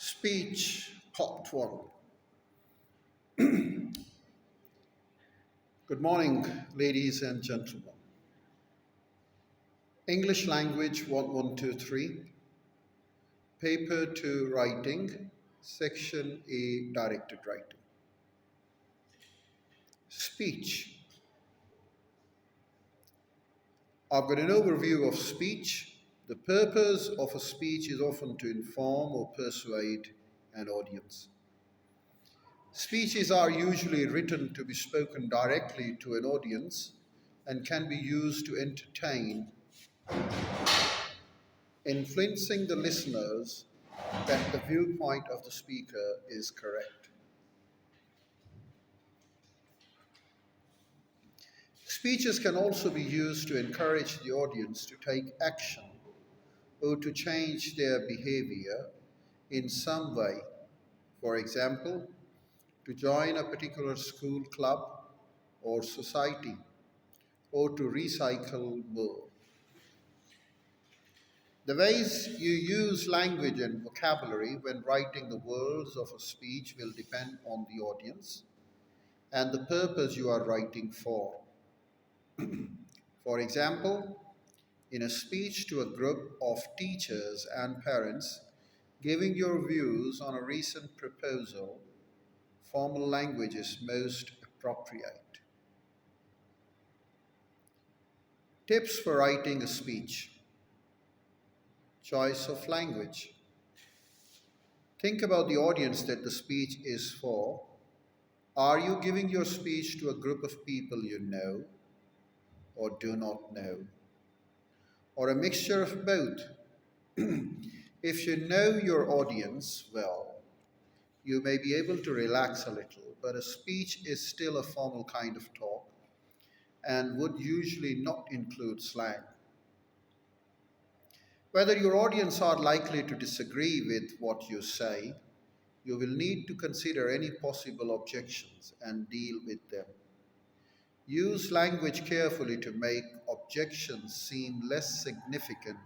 Speech Part 1. Good morning, ladies and gentlemen. English Language 1123, Paper 2 Writing, Section A Directed Writing. Speech. I've got an overview of speech. The purpose of a speech is often to inform or persuade an audience. Speeches are usually written to be spoken directly to an audience and can be used to entertain, influencing the listeners that the viewpoint of the speaker is correct. Speeches can also be used to encourage the audience to take action or to change their behavior in some way. For example, to join a particular school club or society, or to recycle more. The ways you use language and vocabulary when writing the words of a speech will depend on the audience and the purpose you are writing for. For example, in a speech to a group of teachers and parents, giving your views on a recent proposal, formal language is most appropriate. Tips for writing a speech. Choice of language. Think about the audience that the speech is for. Are you giving your speech to a group of people you know or do not know? Or a mixture of both? If you know your audience well, you may be able to relax a little, but a speech is still a formal kind of talk and would usually not include slang. Whether your audience are likely to disagree with what you say, you will need to consider any possible objections and deal with them. Use language carefully to make objections seem less significant.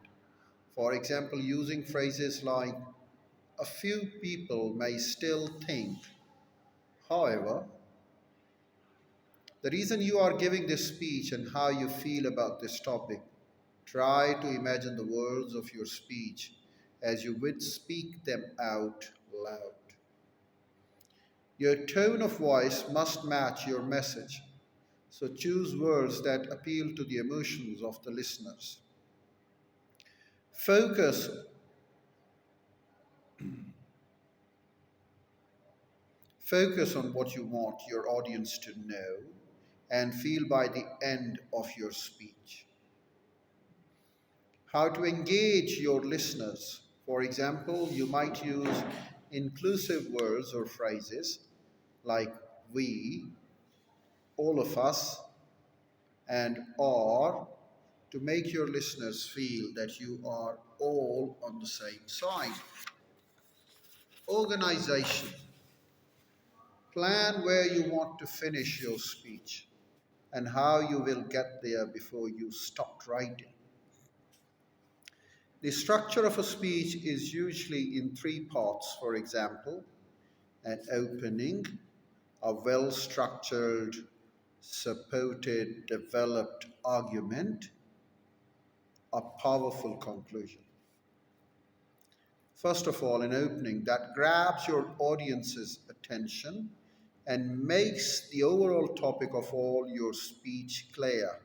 For example, using phrases like, a few people may still think, however, the reason you are giving this speech and how you feel about this topic. Try to imagine the words of your speech as you would speak them out loud. Your tone of voice must match your message, so choose words that appeal to the emotions of the listeners. Focus, focus on what you want your audience to know and feel by the end of your speech. How to engage your listeners. For example, you might use inclusive words or phrases like we, all of us, and are to make your listeners feel that you are all on the same side. Organization. Plan where you want to finish your speech and how you will get there before you stop writing. The structure of a speech is usually in three parts. For example, an opening, a well structured, supported, developed argument, a powerful conclusion. First of all, an opening that grabs your audience's attention and makes the overall topic of all your speech clear.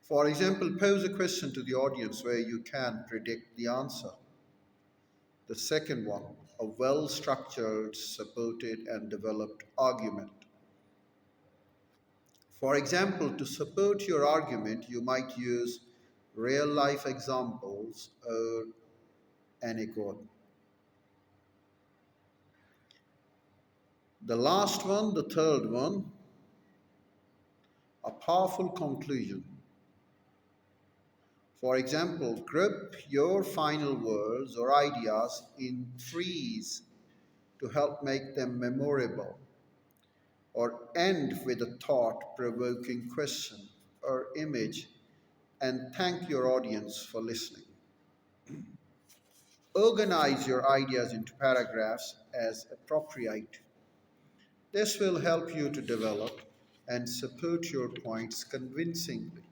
For example, pose a question to the audience where you can predict the answer. The second one, a well structured, supported, and developed argument. For example, to support your argument, you might use real life examples or anecdote. The last one, the third one, a powerful conclusion. For example, group your final words or ideas in threes to help make them memorable, or end with a thought provoking question or image and thank your audience for listening. Organize your ideas into paragraphs as appropriate. This will help you to develop and support your points convincingly.